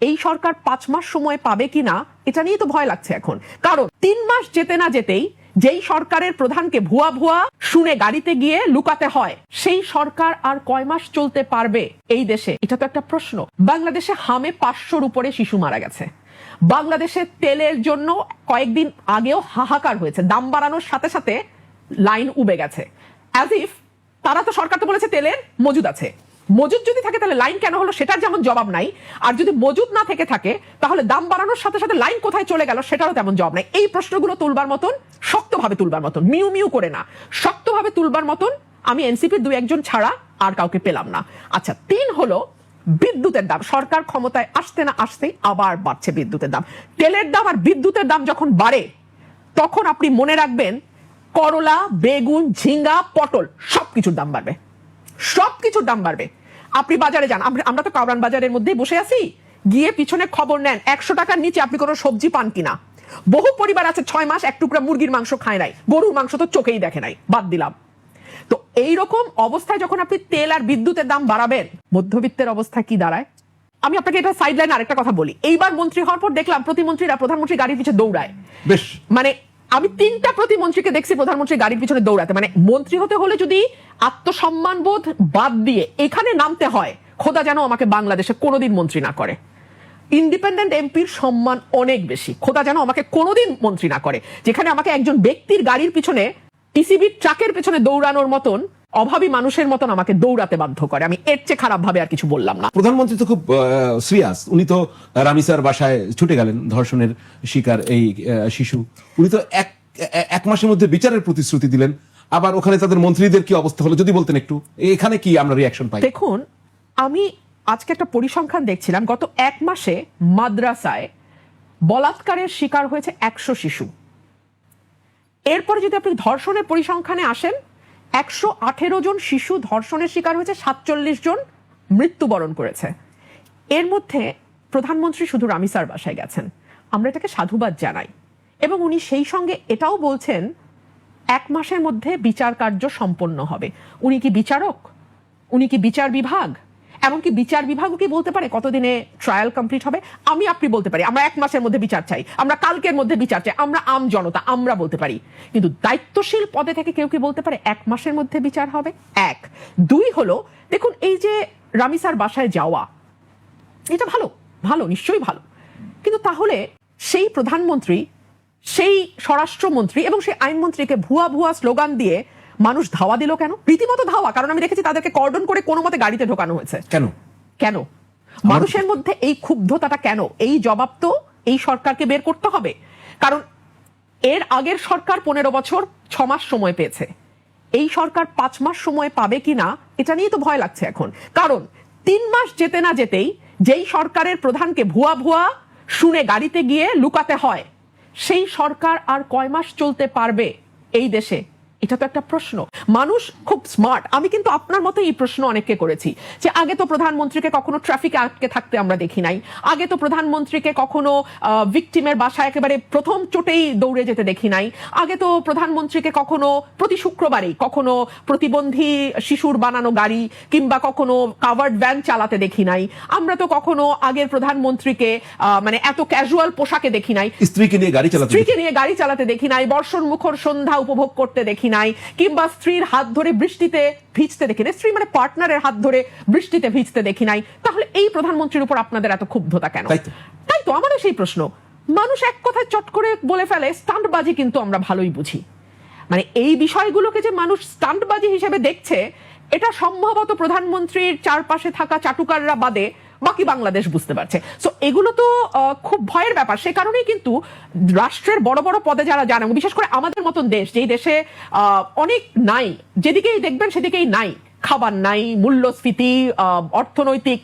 এই সরকার 5 মাস সময় পাবে কিনা এটা নিয়ে তো ভয় লাগছে এখন। কারণ 3 মাস যেতে না যেতেই যেই সরকারের প্রধানকে ভুয়া ভুয়া শুনে গাড়িতে গিয়ে লুকাতে হয়, সেই সরকার আর কয় মাস চলতে পারবে এই দেশে? এটা তো একটা প্রশ্ন। বাংলাদেশে হামে 500-র উপরে শিশু মারা গেছে। বাংলাদেশে তেলের জন্য কয়েকদিন আগেও হাহাকার হয়েছে, দাম বাড়ানোর সাথে সাথে লাইন উবে গেছে। অ্যাজ ইফ তারা তো, সরকার তো বলেছে তেলের মজুদ আছে। মজুদ যদি থাকে তাহলে লাইন কেন হলো সেটার যেমন জবাব নাই, আর যদি মজুদ না থেকে থাকে তাহলে দাম বাড়ানোর সাথে সাথে লাইন কোথায় চলে গেল সেটারও তেমন জবাব নাই। এই প্রশ্নগুলো তুলবার মতন, শক্তভাবে তুলবার মতন, মিউ মিউ করে না, শক্তভাবে তুলবার মতন আমি এনসিপির 2-1 ছাড়া আর কাউকে পেলাম না। আচ্ছা, 3 হলো বিদ্যুতের দাম। সরকার ক্ষমতায় আসতে না আসতেই আবার বাড়ছে বিদ্যুতের দাম। তেলের দাম আর বিদ্যুতের দাম যখন বাড়ে তখন আপনি মনে রাখবেন করলা, বেগুন, ঝিঙ্গা, পটল সবকিছুর দাম বাড়বে, সবকিছুর দাম বাড়বে। আপনি বাজারে যান, আমরা তো কাউরান বাজারের মধ্যেই বসে আছি, গিয়ে পিছনে খবর নেন 100 টাকার নিচে আপনি কোনো সবজি পান কিনা। বহু পরিবার আছে 6 মাস 1 টুকরা মুরগির মাংস খায় নাই, গরুর মাংস তো চোখেই দেখে নাই, বাদ দিলাম। তো এইরকম অবস্থায় যখন আপনি তেল আর বিদ্যুতের দাম বাড়াবেন, মধ্যবিত্তের অবস্থা কি দাঁড়ায়? আমি আপনাকে এটা সাইডলাইন আরেকটা কথা বলি। এইবার মন্ত্রী হওয়ার পর দেখলাম প্রতিমন্ত্রীরা প্রধানমন্ত্রী গাড়ির পিছনে দৌড়ায়। বেশ, মানে আমি 3টা প্রতিমন্ত্রীকে দেখছি প্রধানমন্ত্রী গাড়ির পিছনে দৌড়াতে। মানে মন্ত্রী হতে হলে যদি আত্মসম্মান বোধ বাদ দিয়ে এখানে নামতে হয়, খোদা যেন আমাকে বাংলাদেশে কোনোদিন মন্ত্রী না করে। ইন্ডিপেন্ডেন্ট এমপির সম্মান অনেক বেশি, খোদা যেন আমাকে কোনোদিন মন্ত্রী না করে, যেখানে আমাকে একজন ব্যক্তির গাড়ির পিছনে, টিসিবির ট্রাকের পিছনে দৌড়ানোর মতন, অভাবী মানুষের মতন আমাকে দৌড়াতে বাধ্য করে। আমি এর চেয়ে খারাপ ভাবে আর কিছু বললাম না। প্রধানমন্ত্রী তো খুব সিরিয়াস, উনি তো রামিসার বাসায় ছুটে গেলেন, ধর্ষণের শিকার এই শিশু। উনি তো এক মাসের মধ্যে বিচারের প্রতিশ্রুতি দিলেন। আবার ওখানে তাদের মন্ত্রীদের কি অবস্থা হলো যদি বলতেন একটু, এখানে কি আমরা রিঅ্যাকশন পাই? দেখুন, আমি আজকে একটা পরিসংখ্যান দেখছিলাম, গত 1 মাসে মাদ্রাসায় বলাৎকারের শিকার হয়েছে 100 শিশু। এরপরে যদি আপনি ধর্ষণের পরিসংখ্যানে আসেন, 118 জন শিশু ধর্ষণের শিকার হয়েছে, 47 জন মৃত্যুবরণ করেছে। এর মধ্যে প্রধানমন্ত্রী শুধু রামিসার বাসায় গেছেন, আমরা এটাকে সাধুবাদ জানাই। এবং উনি সেই সঙ্গে এটাও বলছেন 1 মাসের মধ্যে বিচার কার্য সম্পন্ন হবে। উনি কি বিচারক? উনি কি বিচার বিভাগ? এমনকি বিচার বিভাগও কি বলতে পারে কতদিনে ট্রায়াল কমপ্লিট হবে? আপনি বলতে পারি আমরা 1 মাসের মধ্যে বিচার চাই, আমরা কালকের মধ্যে বিচার চাই, আমরা আম জনতা আমরা বলতে পারি। কিন্তু দায়িত্বশীল পদে থেকে কেউ কি বলতে পারে 1 মাসের মধ্যে বিচার হবে? 1। 2 হলো, দেখুন এই যে রামিসার বাসায় যাওয়া, এটা ভালো, ভালো, নিশ্চয়ই ভালো। কিন্তু তাহলে সেই প্রধানমন্ত্রী, সেই স্বরাষ্ট্রমন্ত্রী এবং সেই আইনমন্ত্রীকে ভুয়া ভুয়া স্লোগান দিয়ে মানুষ ধাওয়া দিল কেন? রীতিমতো ধাওয়া। কারণ আমি দেখেছি তাদেরকে কর্ডন করে কোনো মতে গাড়িতে ঢোকানো হয়েছে। কেন? কেন মানুষের মধ্যে এই ক্ষুব্ধতাটা কেন? এই জবাব তো এই সরকারকে বের করতে হবে। কারণ এর আগের সরকার 15 বছর 6 মাস সময় পেয়েছে, এই সরকার 5 মাস সময় পাবে কিনা এটা নিয়ে তো ভয় লাগছে এখন। কারণ 3 মাস যেতে না যেতেই যেই সরকারের প্রধানকে ভুয়া ভুয়া শুনে গাড়িতে গিয়ে লুকাতে হয়, সেই সরকার আর কয় মাস চলতে পারবে এই দেশে? এটা তো একটা প্রশ্ন। মানুষ খুব স্মার্ট। আমি কিন্তু আপনার মতো এই প্রশ্ন অনেককে করেছি যে আগে তো প্রধানমন্ত্রীকে কখনো ট্রাফিকে আটকে থাকতে আমরা দেখি নাই, আগে তো প্রধানমন্ত্রীকে কখনো ভিকটিমের বাসায় একেবারে প্রথম চোটেই দৌড়ে যেতে দেখি নাই, আগে তো প্রধানমন্ত্রীকে কখনো প্রতি শুক্রবারেই কখনো প্রতিবন্ধী শিশুর বানানো গাড়ি কিংবা কখনো কাভার্ড ভ্যান চালাতে দেখি নাই, আমরা তো কখনো আগের প্রধানমন্ত্রীকে মানে এত ক্যাজুয়াল পোশাকে দেখি নাই, স্ত্রীকে নিয়ে গাড়ি চালাতে দেখি নাই, বর্ষণ মুখর সন্ধ্যা উপভোগ করতে দেখি নাই, কিংবা স্ত্রীর হাত ধরে বৃষ্টিতে ভিজতে দেখি নাই, স্ত্রী মানে পার্টনারের হাত ধরে বৃষ্টিতে ভিজতে দেখি নাই। তাহলে এই প্রধানমন্ত্রীর উপর আপনাদের এত ক্ষুব্ধতা কেন? তাই তো আমাদের সেই প্রশ্ন। মানুষ এক কথায় চট করে বলে ফেলে স্টান্টবাজি, কিন্তু আমরা ভালোই বুঝি। মানে এই বিষয়গুলোকে যে মানুষ স্টান্টবাজি হিসেবে দেখছে, এটা সম্ভবত প্রধানমন্ত্রীর চারপাশে থাকা চাটুকাররা বাদে বাকি বাংলাদেশ বুঝতে পারছে। সো এগুলো তো খুব ভয়ের ব্যাপার। সে কারণেই কিন্তু রাষ্ট্রের বড় বড় পদে যারা যান, বিশেষ করে আমাদের মতন দেশ, যেই দেশে অনেক নাই, যেদিকেই দেখবেন সেদিকেই নাই, খাবার নাই, মূল্যস্ফীতি, অর্থনৈতিক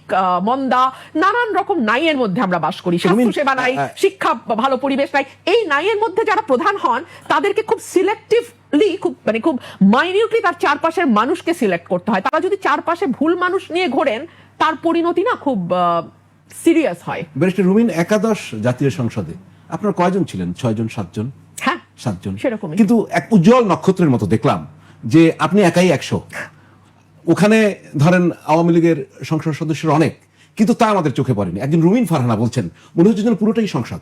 মন্দা, নানান রকম নাইয়ের মধ্যে আমরা বাস করি, স্বাস্থ্যসেবা নাই, শিক্ষা ভালো পরিবেশ নাই। এই নাইয়ের মধ্যে যারা প্রধান হন তাদেরকে খুব সিলেক্টিভলি, খুব মাইনিউটলি তার চারপাশের মানুষকে সিলেক্ট করতে হয়। তারা যদি চারপাশে ভুল মানুষ নিয়ে ঘোরেন, তার পরিণতি না খুব সিরিয়াস হয়। ব্যারিস্টার রুমিন, একাদশ জাতীয় সংসদে আপনার কয়জন ছিলেন? 6 জন 7 জন? হ্যাঁ, 7 জন। সেরকমই। কিন্তু এক উজ্জ্বল নক্ষত্রের মতো দেখলাম যে আপনি একাই 100। ওখানে ধরেন আওয়ামী লীগের সংসদ সদস্যরা অনেক, কিন্তু তা আমাদের চোখে পড়েনি। একজন রুমিন ফারহানা বলছেন মনে হচ্ছে যেন পুরোটাই সংসদ।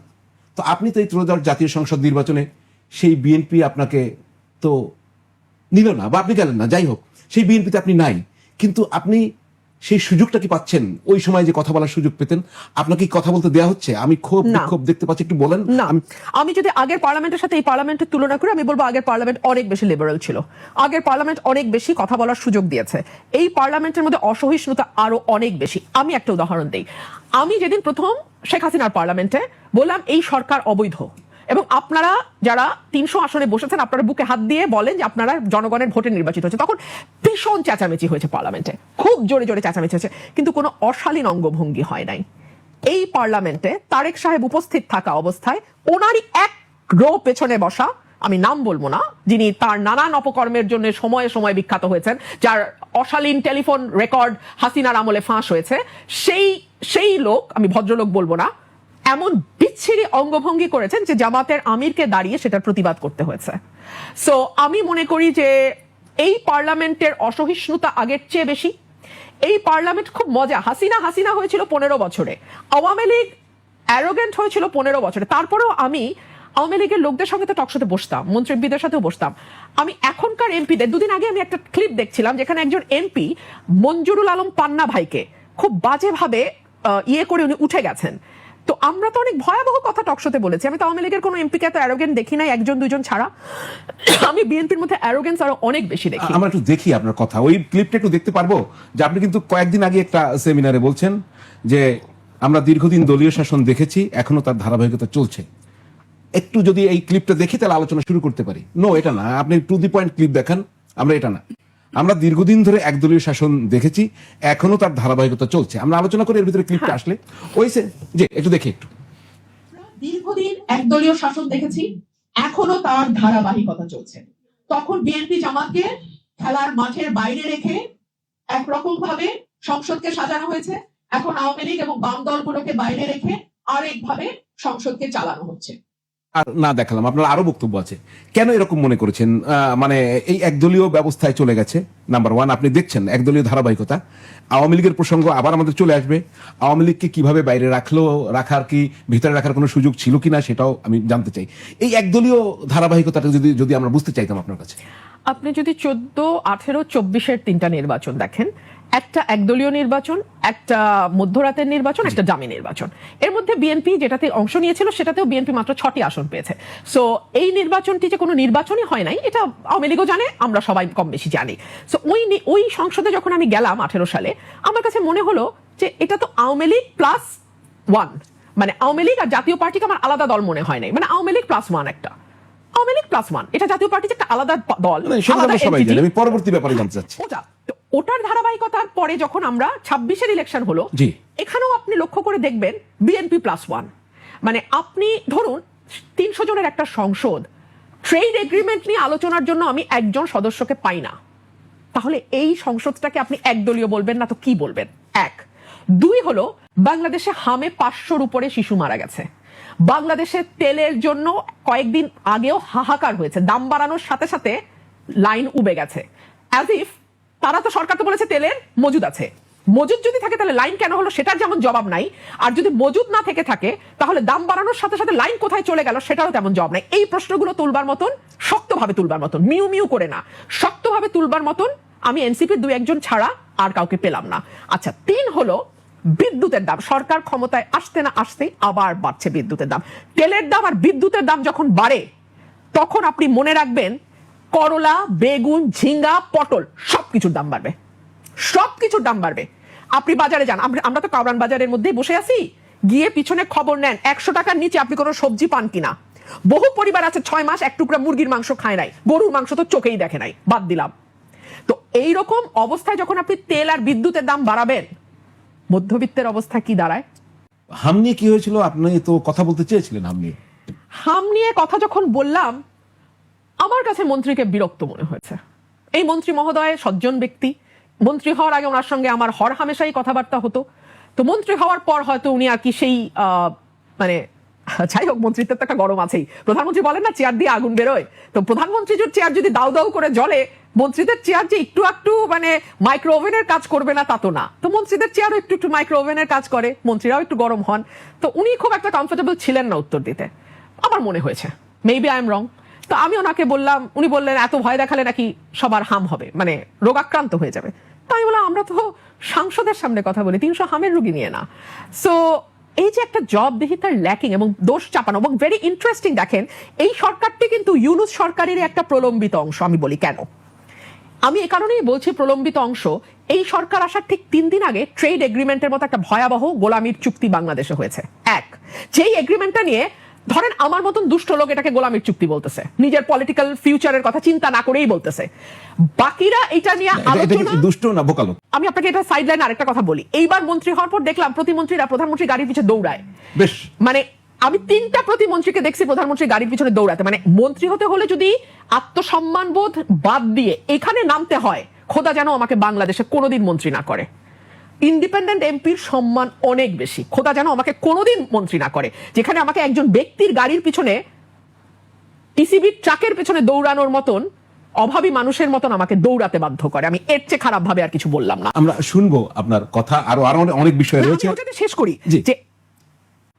তো আপনি তো এই ত্রয়োদশ জাতীয় সংসদ নির্বাচনে সেই বিএনপি আপনাকে তো নিল না, বা আপনি গেলেন না, যাই হোক সেই বিএনপিতে আপনি নাই, কিন্তু আপনি সেই সুযোগটা কি পাচ্ছেন? ওই সময় যে কথা বলার সুযোগ পেতেন, আপনাকে কি কথা বলতে দেওয়া হচ্ছে? আমি খুব না। বিক্ষোভ দেখতে পাচ্ছি, একটু বলেন। না, আমি যদি আগের পার্লামেন্টের সাথে এই পার্লামেন্টের তুলনা করি, আমি বলবো আগের পার্লামেন্ট অনেক বেশি লিবারেল ছিল। আগের পার্লামেন্ট অনেক বেশি কথা বলার সুযোগ দিয়েছে। এই পার্লামেন্টের মধ্যে অসহিষ্ণুতা আরো অনেক বেশি। আমি একটা উদাহরণ দিই। আমি যেদিন প্রথম শেখ হাসিনার পার্লামেন্টে বললাম এই সরকার অবৈধ, এবং আপনারা যারা 300 আসনে বসেছেন আপনারা বুকে হাত দিয়ে বলেন যে আপনারা জনগণের ভোটে নির্বাচিত হয়েছে, তখন ভীষণ চেঁচামেচি হয়েছে পার্লামেন্টে, খুব জোরে জোরে চেঁচামেচি হয়েছে, কিন্তু কোনো অশালীন অঙ্গভঙ্গি হয় নাই। এই পার্লামেন্টে তারেক সাহেব উপস্থিত থাকা অবস্থায় ওনারই এক রো পেছনে বসা, আমি নাম বলবো না, যিনি তার নানান অপকর্মের জন্য সময়ে সময়ে বিখ্যাত হয়েছেন, যার অশালীন টেলিফোন রেকর্ড হাসিনার আমলে ফাঁস হয়েছে, সেই লোক, আমি ভদ্রলোক বলবো না, এমন বিচ্ছিরি অঙ্গভঙ্গি করেছেন যে জামাতের আমিরকে দাঁড়িয়ে সেটার প্রতিবাদ করতে হয়েছে। সো আমি মনে করি যে এই পার্লামেন্টের অসহিষ্ণুতা আগের চেয়ে বেশি। এই পার্লামেন্ট খুব মজা। হাসিনা হয়েছিল 15 বছরে, আওয়ামী লীগ অ্যারোগেন্ট হয়েছিল 15 বছরে। তারপরেও আমি আওয়ামী লীগের লোকদের সঙ্গে তো টকশোতে বসতাম, মন্ত্রী এমপিদের সাথেও বসতাম। আমি এখনকার এমপিদের, দুদিন আগে আমি একটা ক্লিপ দেখছিলাম যেখানে একজন এমপি মঞ্জুরুল আলম পান্না ভাইকে খুব বাজেভাবে ইয়ে করে উনি উঠে গেছেন। তো আমরা তো অনেক ভয়াবহ কথা টকশোতে বলেছি। আমি তো আওয়ামী লীগের কোনো এমপিকে এত অ্যারোগেন্ট দেখি নাই, একজন দুজন ছাড়া। আমি বিএনপির মধ্যে অ্যারোগেন্স আরো অনেক বেশি দেখি। আমরা একটু দেখি আপনার কথা, ওই ক্লিপটা একটু দেখতে পারবো? যে আপনি কিন্তু কয়েকদিন আগে একটা সেমিনারে বলছেন যে আমরা দীর্ঘদিন দলীয় শাসন দেখেছি, এখনো তার ধারাবাহিকতা চলছে। একটু যদি এই ক্লিপটা দেখি তাহলে আলোচনা শুরু করতে পারি। নো, এটা না, আপনি টু দি পয়েন্ট ক্লিপ দেখান। আমরা এটা না, আমরা দীর্ঘদিন ধরে একদলীয় শাসন দেখেছি, এখনো তার ধারাবাহিকতা চলছে। আমরা আলোচনা করি এর ভিতরে ক্লিপটা আসলে ওইসে যে একটু দেখি। একটু দীর্ঘদিন একদলীয় শাসন দেখেছি, এখনো তার ধারাবাহিকতা চলছে। তখন বিএনপি জামাতকে খেলার মাঠের বাইরে রেখে একরকম ভাবে সংসদকে সাজানো হয়েছে, এখন আওয়ামী লীগ এবং বাম দলগুলোকে বাইরে রেখে আরেকভাবে সংসদকে চালানো হচ্ছে। আর না দেখালাম, আপনার আরো বক্তব্য আছে। কেন এরকম মনে করেছেন? মানে এই একদলীয় ব্যবস্থায় চলে গেছে। নাম্বার ওয়ান, আপনি দেখছেন একদলীয় ধারাবাহিকতা। আওয়ামী লীগের প্রসঙ্গ আবার আমাদের চলে আসবে। আওয়ামী লীগকে কিভাবে বাইরে রাখার কি ভিতরে রাখার কোনো সুযোগ ছিল কিনা সেটাও আমি জানতে চাই। এই একদলীয় ধারাবাহিকতাটা যদি আমরা বুঝতে চাইতাম আপনার কাছে। আপনি যদি 14, 18, 24-এর 3টা নির্বাচন দেখেন, একটা একদলীয় নির্বাচন, একটা মধ্যরাতের নির্বাচন, একটা ডামি নির্বাচন। এর মধ্যে বিএনপি যেটাতে অংশ নিয়েছিল সেটাতেও বিএনপি মাত্র 6টি আসন পেয়েছে। সো এই নির্বাচনটি যে কোনো নির্বাচনই হয় নাই, এটা আওয়ামী লীগও জানে, আমরা সবাই কম বেশি জানি। সো ওই সংসদে যখন আমি গেলাম 18 সালে, আমার কাছে মনে হলো যে এটা তো আওয়ামী লীগ +1, মানে আওয়ামী লীগ আর জাতীয় পার্টিকে আমার আলাদা দল মনে হয় নাই, মানে আওয়ামী লীগ +1 একটা, আওয়ামী লীগ +1, এটা জাতীয় পার্টির একটা আলাদা দল, আলাদা সবাই entity। জানে। আমি পরবর্তী ব্যাপারে জানতে চাচ্ছি। ওটার ধারাবাহিকতার পরে যখন আমরা 26-এর ইলেকশন হলো, জি, এখানেও আপনি লক্ষ্য করে দেখবেন বিএনপি +1। মানে আপনি ধরুন 300 জনের একটা সংসদ, ট্রেড এগ্রিমেন্ট নিয়ে আলোচনার জন্য আমি একজন সদস্যকে পাই না, তাহলে এই সংসদটাকে আপনি একদলীয় বলবেন না তো কি বলবেন? 1, 2 হলো বাংলাদেশে হামে 500-র উপরে শিশু মারা গেছে। বাংলাদেশে তেলের জন্য কয়েকদিন আগেও হাহাকার হয়েছে, দাম বাড়ানোর সাথে সাথে লাইন উবে গেছে। অ্যাজ ইফ তারা তো, সরকার তো বলেছে তেলের মজুদ আছে, মজুদ যদি থাকে তাহলে লাইন কেন হলো সেটার যেমন জবাব নাই, আর যদি মজুদ না থেকে থাকে তাহলে দাম বাড়ানোর সাথে সাথে লাইন কোথায় চলে গেল সেটারও তেমন জবাব নাই। এই প্রশ্নগুলো তুলবার মতন, শক্তভাবে তুলবার মতন, মিউ মিউ করে না, শক্তভাবে তুলবার মতন আমি এনসিপির 2-1 জন ছাড়া আর কাউকে পেলাম না। আচ্ছা, 3 হলো বিদ্যুতের দাম। সরকার ক্ষমতায় আসতে না আসতেই আবার বাড়ছে বিদ্যুতের দাম। তেলের দাম আর বিদ্যুতের দাম যখন বাড়ে তখন আপনি মনে রাখবেন করলা, বেগুন, ঝিঙ্গা, পটল সবকিছুর দাম বাড়বে, সবকিছুর দাম বাড়বে। আপনি বাজারে যান, আমরা তো কাউরান বাজারের মধ্যেই বসে আছি, গিয়ে পিছনে খবর নেন 100 টাকার নিচে আপনি কোনো সবজি পান কিনা। বহু পরিবার আছে 6 মাস এক টুকরা মুরগির মাংস খায় নাই, গরুর মাংস তো চোখেই দেখে নাই, বাদ দিলাম। তো এইরকম অবস্থায় যখন আপনি তেল আর বিদ্যুতের দাম বাড়াবেন, মধ্যবিত্তের অবস্থা কি দাঁড়ায়? হাম নিয়ে কি হয়েছিল? আপনি তো কথা বলতে চেয়েছিলেন হাম নিয়ে কথা যখন বললাম, আমার কাছে মন্ত্রীকে বিরক্ত মনে হয়েছে। এই মন্ত্রী মহোদয় সজ্জন ব্যক্তি, মন্ত্রী হওয়ার আগে ওনার সঙ্গে আমার হর হামেশাই কথাবার্তা হতো। তো মন্ত্রী হওয়ার পর হয়তো উনি আর কি সেই মানে যাই হোক, মন্ত্রিত্বের তো একটা গরম আছেই। প্রধানমন্ত্রী বলেন না চেয়ার দিয়ে আগুন বেরোয়, তো প্রধানমন্ত্রী চেয়ার যদি দাউ দাউ করে জ্বলে, মন্ত্রীদের চেয়ার যে একটু একটু মানে মাইক্রো ওভেনের কাজ করবে না তা তো না। তো মন্ত্রীদের চেয়ারও একটু একটু মাইক্রো ওভেনের কাজ করে, মন্ত্রীরাও একটু গরম হন। তো উনি খুব একটা কমফোর্টেবল ছিলেন না উত্তর দিতে, আমার মনে হয়েছে। মেবি আই এম রং। তো আমি ওনাকে বললাম, উনি বললেন এত ভয় দেখালে নাকি সবার হাম হবে, মানে রোগাক্রান্ত হয়ে যাবে। তো আমি বললাম আমরা তো সাংসদের সামনে কথা বলি, 300 হামের রুগী নিয়ে না। সো এই যে একটা জবাবদিহিতার ল্যাকিং এবং দোষ চাপানো, এবং ভেরি ইন্টারেস্টিং, দেখেন এই সরকারটি কিন্তু ইউনূস সরকারের একটা প্রলম্বিত অংশ। আমি বলি কেন, আমি এ কারণেই বলছি প্রলম্বিত অংশ। এই সরকার আসার ঠিক 3 দিন আগে ট্রেড এগ্রিমেন্টের মতো একটা ভয়াবহ গোলামির চুক্তি বাংলাদেশে হয়েছে। যেই এগ্রিমেন্টটা নিয়ে ধরেন আমার মতন দুষ্ট লোক এটাকে গোলামির চুক্তি বলতেছে, নিজের পলিটিক্যাল ফিউচারের কথা চিন্তা না করেই বলতেছে। বাকিরা এটা নিয়ে আলোচনা, দুষ্ট না বোকালো। আমি আপনাকে এটা সাইডলাইন আরেকটা কথা বলি। এইবার মন্ত্রী হওয়ার পর দেখলাম প্রতিমন্ত্রীরা প্রধানমন্ত্রী গাড়ির পিছনে দৌড়ায়। বেশ, মানে আমি 3টা প্রতিমন্ত্রীকে দেখছি প্রধানমন্ত্রী গাড়ির পিছনে দৌড়াতে। মানে মন্ত্রী হতে হলে যদি আত্মসম্মান বোধ বাদ দিয়ে এখানে নামতে হয়, খোদা যেন আমাকে বাংলাদেশে কোনোদিন মন্ত্রী না করে। ইন্ডিপেন্ডেন্ট এমপির সম্মান অনেক বেশি, খোদা যেন আমাকে কোনোদিন মন্ত্রী না করে, যেখানে আমাকে একজন ব্যক্তির গাড়ির পিছনে, টিসিবির ট্রাকের পিছনে দৌড়ানোর মতন অভাবী মানুষের মতন আমাকে দৌড়াতে বাধ্য করে। আমি এর চেয়ে খারাপ ভাবে আর কিছু বললাম না। আমরা শুনবো আপনার কথা, আরো আরো অনেক বিষয় রয়েছে। আমি ওটাতে শেষ করি জি। যে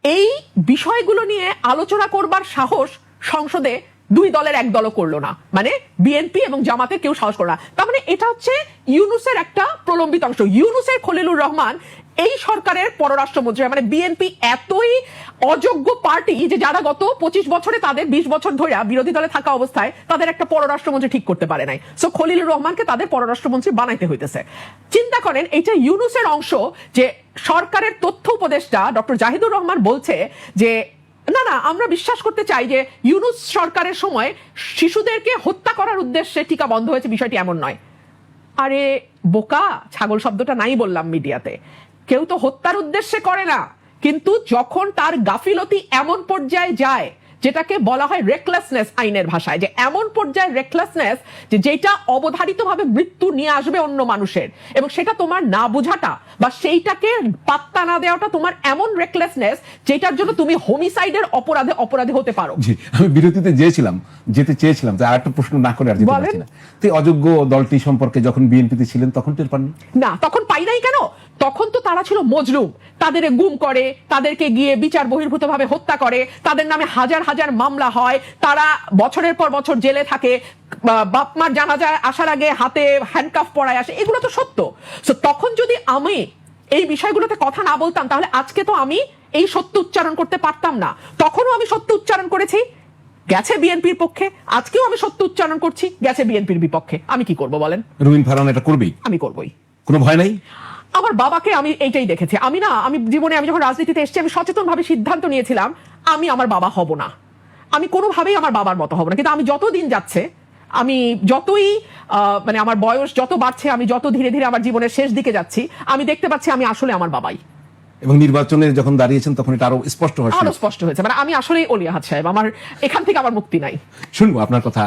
এই বিষয়গুলো নিয়ে আলোচনা করবার সাহস সংসদে 2 দলের 1 দলও করলো না, মানে বিএনপি এবং জামাতের কেউ সাহস করলো না। তার মানে এটা হচ্ছে ইউনূসের একটা প্রলম্বিত অংশ। ইউনূসের খলিলুর রহমান এই সরকারের পররাষ্ট্রমন্ত্রী, মানে বিএনপি এতই অযোগ্য পার্টি যে যারা গত 25 বছরে তাদের 20 বছর ধরে বিরোধী দলে থাকা অবস্থায় তাদের একটা পররাষ্ট্রমন্ত্রী ঠিক করতে পারে নাই। সো খলিলুর রহমানকে তাদের পররাষ্ট্রমন্ত্রী বানাইতে হইতেছে। চিন্তা করেন এইটা ইউনূসের অংশ, যে সরকারের তথ্য উপদেষ্টা ডক্টর জাহিদুর রহমান বলছে যে না না, আমরা বিশ্বাস করতে চাই যে ইউনূস সরকারের সময় শিশুদেরকে হত্যা করার উদ্দেশ্যে টিকা বন্ধ হয়েছে, বিষয়টি এমন নয়। আরে বোকা, ছাগল শব্দটা নাই বললাম মিডিয়াতে। কেউ তো হত্যার উদ্দেশ্যে করে না, কিন্তু যখন তার গাফিলতি এমন পর্যায়ে যায়, যেটাকে বলা হয় রেকলেসনেস আইনের ভাষায়, যে এমন পর্যায়ে রেকলেসনেস যে যেটা অবধারিতভাবে মৃত্যু নিয়ে আসবে অন্য মানুষের, এবং সেটা তোমার না বোঝাটা বা সেইটাকে পাত্তা না দেওয়াটা তোমার এমন রেকলেসনেস যেটার জন্য তুমি হোমিসাইডের অপরাধী হতে পারো। জি, আমি বিরতিতে যেতে চেয়েছিলাম, যে আরেকটা প্রশ্ন না করে আর যেতে পারছি না। তো অযোগ্য দলটি সম্পর্কে যখন বিএনপিতে ছিলেন তখন টের পাননি? না, তখন পাই নাই। কেন? তখন তো তারা ছিল মজলুম, তাদের গুম করে, তাদেরকে গিয়ে বিচার বহির্ভূত ভাবে হত্যা করে, তাদের নামে হাজার হাজার মামলা হয়, তারা বছরের পর বছর জেলে থাকে, বাপ মার জানাজায় আসার আগে হাতে হ্যান্ডকাফ পরায় আসে, এগুলো তো সত্য। সো তখন যদি আমি এই বিষয়গুলোতে কথা না বলতাম, তাহলে আজকে তো আমি এই সত্য উচ্চারণ করতে পারতাম না। তখনও আমি সত্য উচ্চারণ করেছি, গেছে বিএনপির পক্ষে, আজকেও আমি সত্য উচ্চারণ করছি, গেছে বিএনপির বিপক্ষে। আমি কি করব বলেন? রুমিন ফারহানা এটা করবেই? আমি করবই, কোনো ভয় নাই। আমার বাবাকে আমি এইটাই দেখেছি। আমি জীবনে আমি যখন রাজনীতিতে এসেছি, আমি সচেতন ভাবে সিদ্ধান্ত নিয়েছিলাম আমি আমার বাবা হব না, আমি কোনোভাবেই আমার বাবার মতো হব না। কিন্তু আমি যত দিন যাচ্ছে, আমি যতই মানে আমার বয়স যত বাড়ছে, আমি যত ধীরে ধীরে আমার জীবনের শেষ দিকে যাচ্ছি, আমি দেখতে পাচ্ছি আমি আসলে আমার বাবাই। এবং নির্বাচনে যখন দাঁড়িয়েছেন তখন এটা আরো স্পষ্ট হয়েছে। মানে আমি আসলেই অলি আহাদ সাহেব, আমার এখান থেকে আমার মুক্তি নাই। শুনবো আপনার কথা।